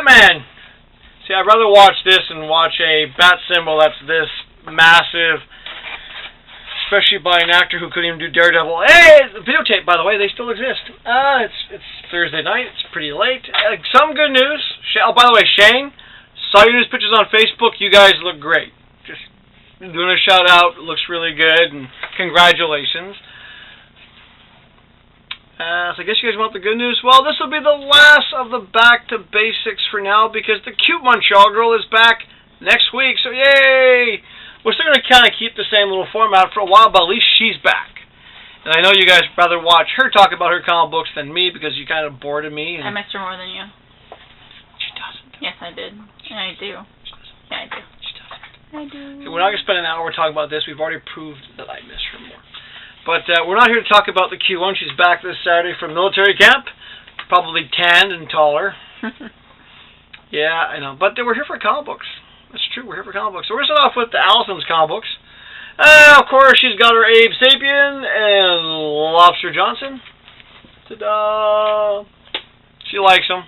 Batman. See, I'd rather watch this than watch a bat symbol that's this massive, especially by an actor who couldn't even do Daredevil. Hey, the videotape, by the way, they still exist. It's Thursday night. It's pretty late. Some good news. Oh, by the way, Shane, saw your news pictures on Facebook. You guys look great. Just doing a shout out. It looks really good, and congratulations. So I guess you guys want the good news. Well, this will be the last of the Back to Basics for now because the cute Montreal girl is back next week. So yay! We're still going to kind of keep the same little format for a while, but at least she's back. And I know you guys rather watch her talk about her comic books than me because you kind of bored of me. I missed her more than you. She doesn't. Yes, I did. And I do. Yeah, I do. She doesn't. I do. Okay, we're not going to spend an hour talking about this. We've already proved that I miss her more. But we're not here to talk about the Q1. She's back this Saturday from military camp. Probably tanned and taller. Yeah, I know. But we're here for comic books. That's true. We're here for comic books. So we're going to start off with the Allison's comic books. Of course, she's got her Abe Sapien and Lobster Johnson. Ta-da! She likes them.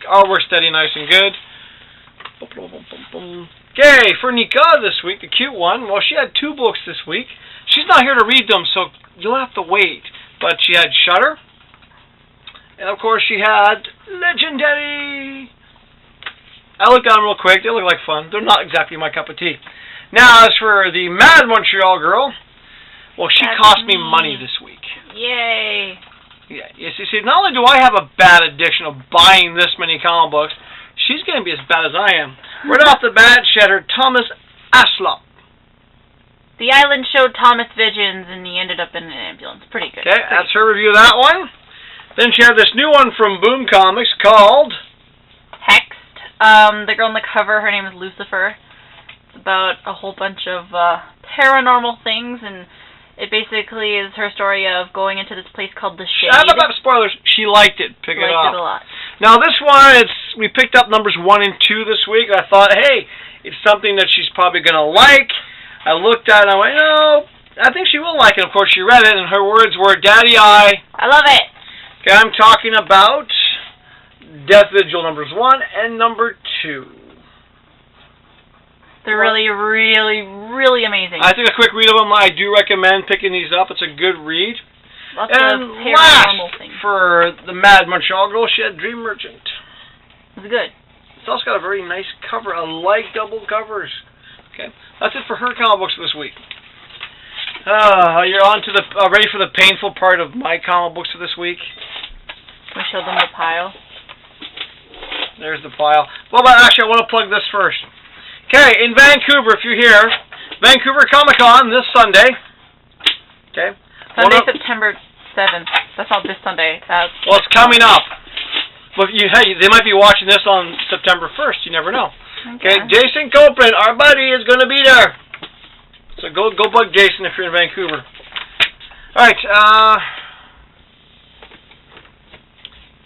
Artwork steady, nice and good. Okay, for Nika this week, the cute one. Well, she had 2 books this week. She's not here to read them, so you'll have to wait. But she had Shudder. And, of course, she had Legendary. I looked at them real quick. They look like fun. They're not exactly my cup of tea. Now, as for the Mad Montreal girl, well, she cost me money this week. Yay. Yeah, you see, not only do I have a bad addiction of buying this many comic books, she's going to be as bad as I am. Right off the bat, she had her Thomas Aslop. The island showed Thomas visions, and he ended up in an ambulance. Pretty good. Okay, that's her review of that one. Then she had this new one from Boom Comics called Hexed. The girl on the cover, her name is Lucifer. It's about a whole bunch of paranormal things, and it basically is her story of going into this place called The Shade. Shut up, spoilers. She liked it. Pick it up. Liked it a lot. Now this one, we picked up numbers 1 and 2 this week. I thought, hey, it's something that she's probably going to like. I looked at it and I went, no, I think she will like it. Of course, she read it, and her words were, Daddy, I love it. Okay, I'm talking about Death Vigil numbers 1 and number 2. They're really, really, really amazing. I think a quick read of them. I do recommend picking these up. It's a good read. Lots and of paranormal things. For the Mad Montreal girl, she had Dream Merchant. It's good. It's also got a very nice cover. I like double covers. Okay, that's it for her comic books this week. You're on to the ready for the painful part of my comic books for this week. We showed them the pile. There's the pile. Well, but actually, I want to plug this first. Okay, in Vancouver, if you're here, Vancouver Comic Con this Sunday. Okay. Sunday, September 7th. That's not this Sunday. Well, it's coming up. But hey, they might be watching this on September 1st. You never know. Okay, Jason Copeland, our buddy, is going to be there. So go bug Jason if you're in Vancouver. All right.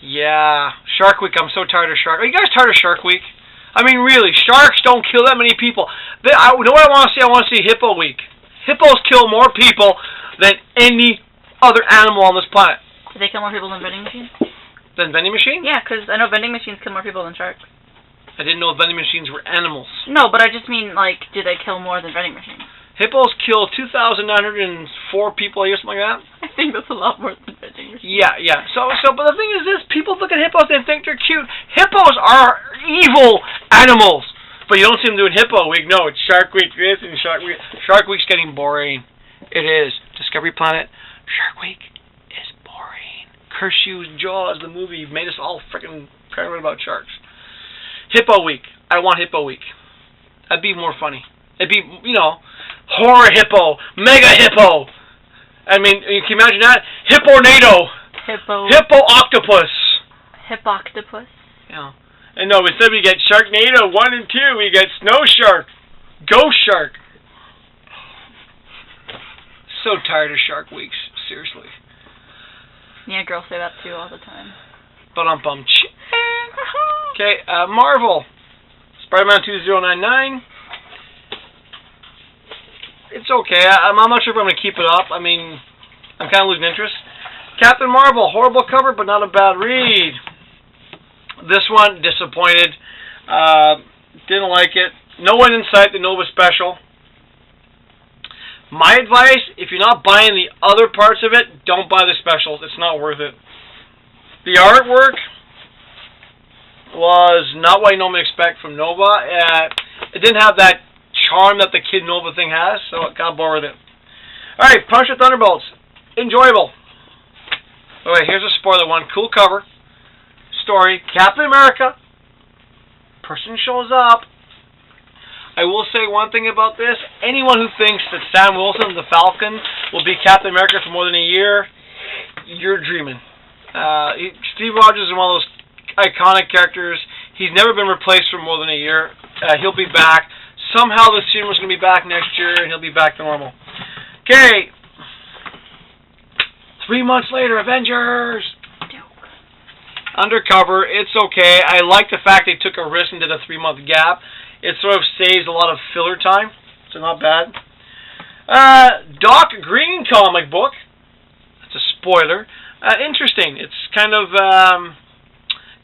Yeah, Shark Week. I'm so tired of Shark. Are you guys tired of Shark Week? I mean, really, sharks don't kill that many people. You know what I want to see? I want to see Hippo Week. Hippos kill more people than any other animal on this planet. Do they kill more people than vending machines? Than vending machines? Yeah, because I know vending machines kill more people than sharks. I didn't know vending machines were animals. No, but I just mean, like, do they kill more than vending machines? Hippos kill 2,904 people a year, something like that. I think that's a lot more than vending machines. Yeah. So, but the thing is this, people look at hippos and think they're cute. Hippos are evil animals. But you don't see them doing Hippo Week. No, it's Shark Week this and Shark Week. Shark Week's getting boring. It is. Discovery Planet, Shark Week is boring. Curse you, Jaws, the movie. You've made us all freaking paranoid about sharks. Hippo Week. I want Hippo Week. That'd be more funny. It'd be, horror hippo, mega hippo. I mean, you can imagine that? Hippornado. Hippo octopus. Hippoctopus. Yeah. And no, instead we get Sharknado 1 and 2, we get Snow Shark, Ghost Shark. So tired of Shark Weeks, seriously. Yeah, girls say that too all the time. Ba-dum-bum. Okay, Marvel. Spider-Man 2099. It's okay. I'm not sure if I'm going to keep it up. I mean, I'm kind of losing interest. Captain Marvel. Horrible cover, but not a bad read. This one, disappointed. Didn't like it. No one in sight, the Nova Special. My advice, if you're not buying the other parts of it, don't buy the specials. It's not worth it. The artwork was not what I normally expect from Nova. It didn't have that charm that the Kid Nova thing has, so I got bored with it. Alright, Punisher Thunderbolts. Enjoyable. Alright, here's a spoiler one. Cool cover. Story. Captain America. Person shows up. I will say one thing about this. Anyone who thinks that Sam Wilson, the Falcon, will be Captain America for more than a year, you're dreaming. Steve Rogers is one of those iconic characters. He's never been replaced for more than a year. He'll be back. Somehow the serum is going to be back next year, and he'll be back to normal. Okay. 3 months later, Avengers. Undercover, it's okay. I like the fact they took a risk and did a 3-month gap. It sort of saves a lot of filler time, so not bad. Doc Green comic book. That's a spoiler. Interesting. It's kind of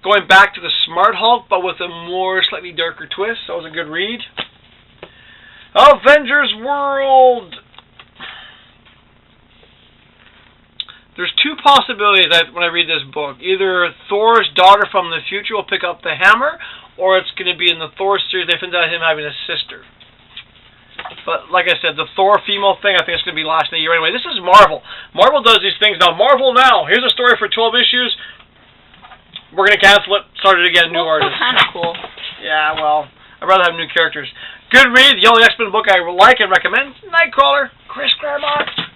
going back to the Smart Hulk, but with a more slightly darker twist. That was a good read. Avengers World. There's two possibilities when I read this book. Either Thor's daughter from the future will pick up the hammer, or it's going to be in the Thor series they find out him having a sister. But like I said, the Thor female thing, I think it's going to be lasting a year anyway. This is Marvel. Marvel does these things now. Marvel now. Here's a story for 12 issues. We're going to cancel it. Start it again. New artist. That's kind of cool. Yeah, well, I'd rather have new characters. Good read. The only X-Men book I like and recommend. Nightcrawler. Chris Claremont.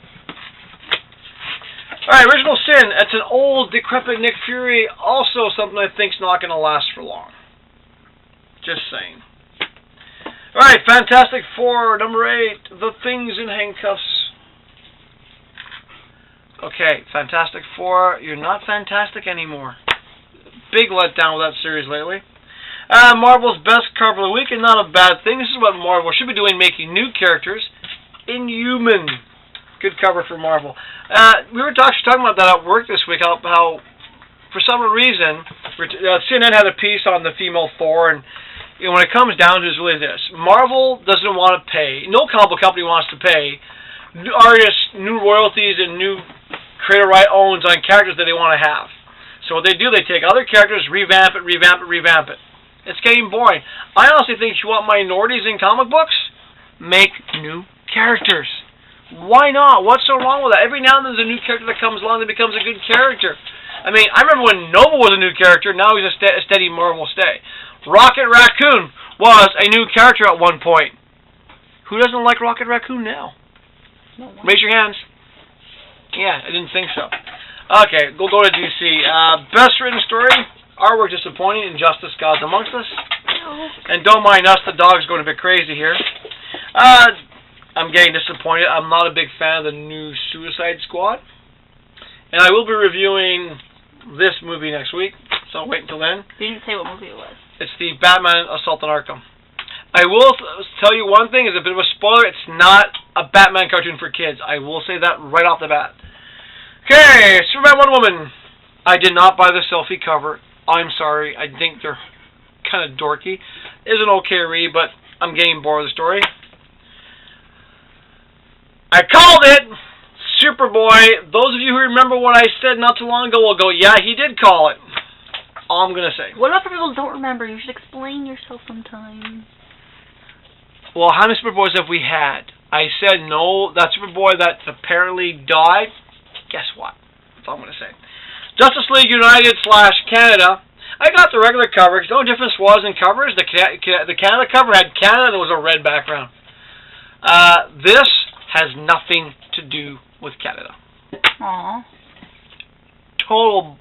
Alright, Original Sin. It's an old, decrepit Nick Fury. Also something I think's not going to last for long. Just saying. Alright, Fantastic Four, number 8. The Things in Handcuffs. Okay, Fantastic Four. You're not fantastic anymore. Big letdown with that series lately. Marvel's best cover of the week, and not a bad thing. This is what Marvel should be doing, making new characters. Inhuman. Good cover for Marvel. We were talking about that at work this week, how for some reason, CNN had a piece on the female Thor, and when it comes down to it, it's really this. Marvel doesn't want to pay, no comic book company wants to pay new artists, new royalties, and new creator right owns on characters that they want to have. So what they do, they take other characters, revamp it. It's getting boring. I honestly think you want minorities in comic books? Make new characters. Why not? What's so wrong with that? Every now and then there's a new character that comes along that becomes a good character. I mean, I remember when Nova was a new character, now he's a steady Marvel stay. Rocket Raccoon was a new character at one point. Who doesn't like Rocket Raccoon now? No one. Raise your hands. Yeah, I didn't think so. Okay, we'll go to DC. Best written story, artwork disappointing, Injustice, Gods Amongst Us. No. And don't mind us, the dog's going a bit crazy here. I'm getting disappointed. I'm not a big fan of the new Suicide Squad. And I will be reviewing this movie next week, so wait until then. You didn't say what movie it was. It's the Batman Assault on Arkham. I will tell you one thing, is a bit of a spoiler, it's not a Batman cartoon for kids. I will say that right off the bat. Okay, Superman Wonder Woman. I did not buy the selfie cover. I'm sorry. I think they're kind of dorky. It's an okay read, but I'm getting bored of the story. I called it! Superboy. Those of you who remember what I said not too long ago will go, yeah, he did call it. All I'm going to say. What about for people who don't remember? You should explain yourself sometime. Well, how many Superboys have we had? I said no, that Superboy that apparently died. Guess what? That's all I'm going to say. Justice League United / Canada. I got the regular cover, because no difference was in covers. The Canada cover had Canada and it was a red background. This has nothing to do with Canada. Aww. Total.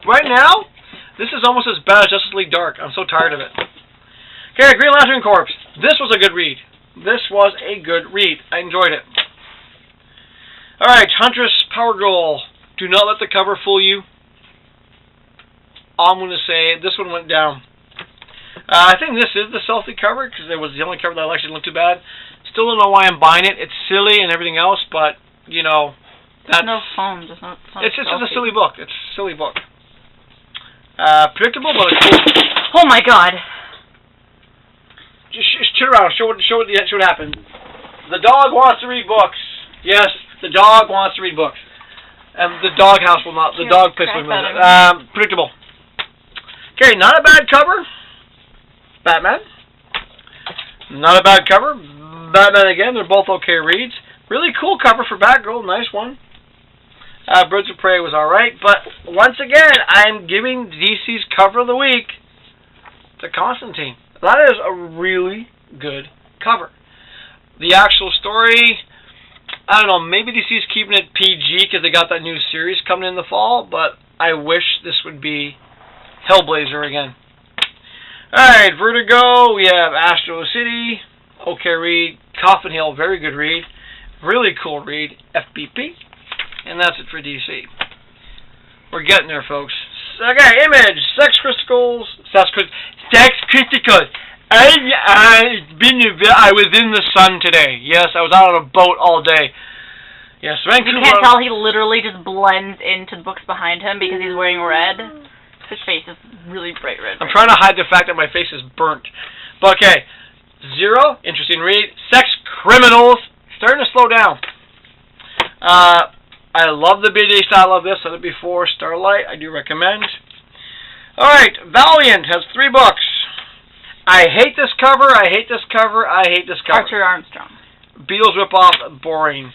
Right now, this is almost as bad as Justice League Dark. I'm so tired of it. Okay, Green Lantern Corps. This was a good read. I enjoyed it. Alright, Huntress Power Girl. Do not let the cover fool you. All I'm going to say, this one went down. I think this is the selfie cover, because it was the only cover that actually looked too bad. Still don't know why I'm buying it. It's silly and everything else, but, you know, that's... No phone. It's just a silly book. It's a silly book. Predictable, but a cool. Oh my god. Just turn around. Show what happened. The dog wants to read books. Yes, the dog wants to read books. And the dog house will not. The dog piss will not. Predictable. Okay, not a bad cover. Batman. Not a bad cover. Batman again. They're both okay reads. Really cool cover for Batgirl. Nice one. Birds of Prey was alright. But once again, I'm giving DC's cover of the week to Constantine. That is a really good cover. The actual story, I don't know, maybe DC's keeping it PG because they got that new series coming in the fall, but I wish this would be Hellblazer again. Alright, Vertigo, we have Astro City, okay read, Coffin Hill, very good read, really cool read, FBP, and that's it for DC. We're getting there, folks. Okay, Image, Sex Crystals, I was in the sun today. Yes, I was out on a boat all day. Yes, Vancouver. You can't tell he literally just blends into the books behind him because he's wearing red. His face is really bright red. I'm trying to hide the fact that my face is burnt. But okay, Zero, interesting read. Sex Criminals, starting to slow down. I love the BJ style of this. I've said it before. Starlight, I do recommend. Alright, Valiant has 3 books. I hate this cover, I hate this cover, I hate this cover. Archer Armstrong. Beatles ripoff, boring.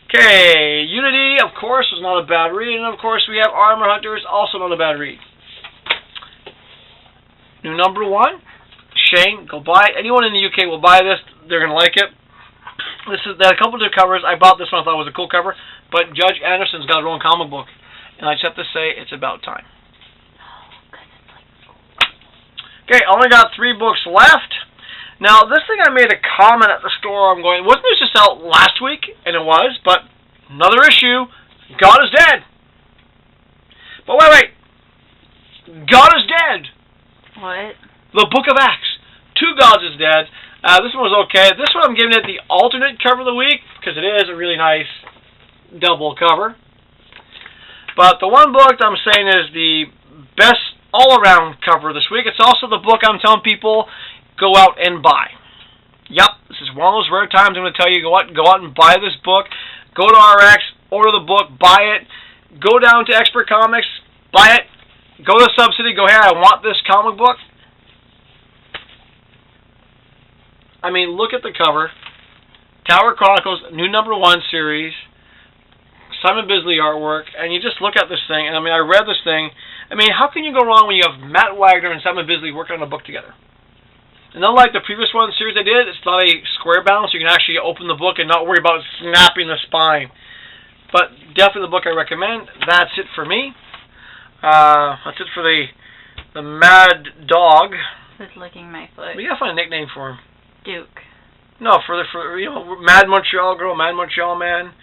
Okay, Unity, of course, was not a bad read. And of course, we have Armor Hunters, also not a bad read. New number 1, Shane, go buy it. Anyone in the UK will buy this. They're going to like it. They had a couple of covers. I bought this one. I thought it was a cool cover. But Judge Anderson's got her own comic book. And I just have to say, it's about time. Okay, only got 3 books left. Now, this thing I made a comment at the store. I'm going, wasn't this just out last week? And it was, but another issue. God is dead. But wait. God is dead. What? The Book of Acts. 2 Gods is dead. This one was okay. This one I'm giving it the alternate cover of the week because it is a really nice double cover. But the one book I'm saying is the best all-around cover this week. It's also the book I'm telling people go out and buy. Yep, this is one of those rare times I'm going to tell you go out and buy this book. Go to RX, order the book, buy it. Go down to Expert Comics, buy it. Go to Subsidy, go, hey, I want this comic book. I mean, look at the cover. Tower Chronicles, new number 1 series. Simon Bisley artwork. And you just look at this thing, and I mean, I read this thing. I mean, how can you go wrong when you have Matt Wagner and Simon Bisley working on a book together? And unlike the previous one series I did, it's not a square bound, so you can actually open the book and not worry about snapping the spine. But definitely the book I recommend. That's it for me. That's it for the Mad Dog. Who's licking my foot? We gotta find a nickname for him. Duke. No, for Mad Montreal Girl, Mad Montreal Man.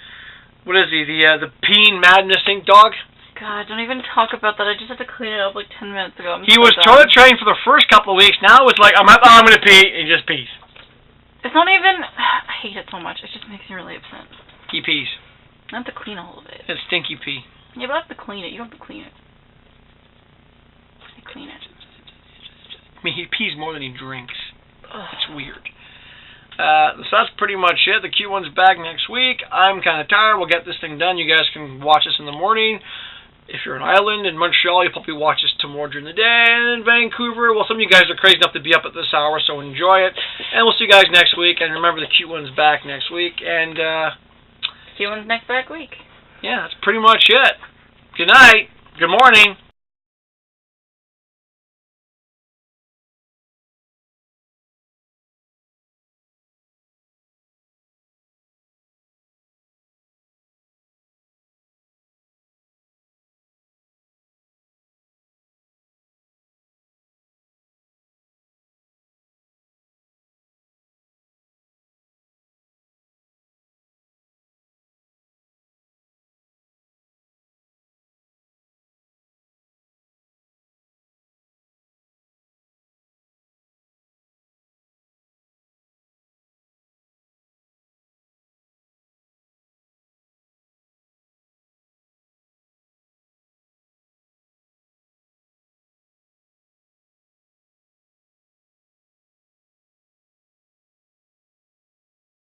What is he? The Peen Madness Inc. dog? God, don't even talk about that. I just had to clean it up like 10 minutes ago. He was toilet trained for the first couple of weeks. Now it's like, I'm going to pee, and he just pees. It's not even... I hate it so much. It just makes me really upset. He pees. I have to clean all of it. It's stinky pee. Yeah, but I have to clean it. You don't have to clean it. I clean it. I mean, he pees more than he drinks. Ugh. It's weird. So that's pretty much it. The cute one's back next week. I'm kind of tired. We'll get this thing done. You guys can watch this in the morning. If you're in Ireland, in Montreal, you'll probably watch this tomorrow during the day. And in Vancouver, well, some of you guys are crazy enough to be up at this hour, so enjoy it. And we'll see you guys next week. And remember, the cute one's back next week. And, cute one's next back week. Yeah, that's pretty much it. Good night. Good morning.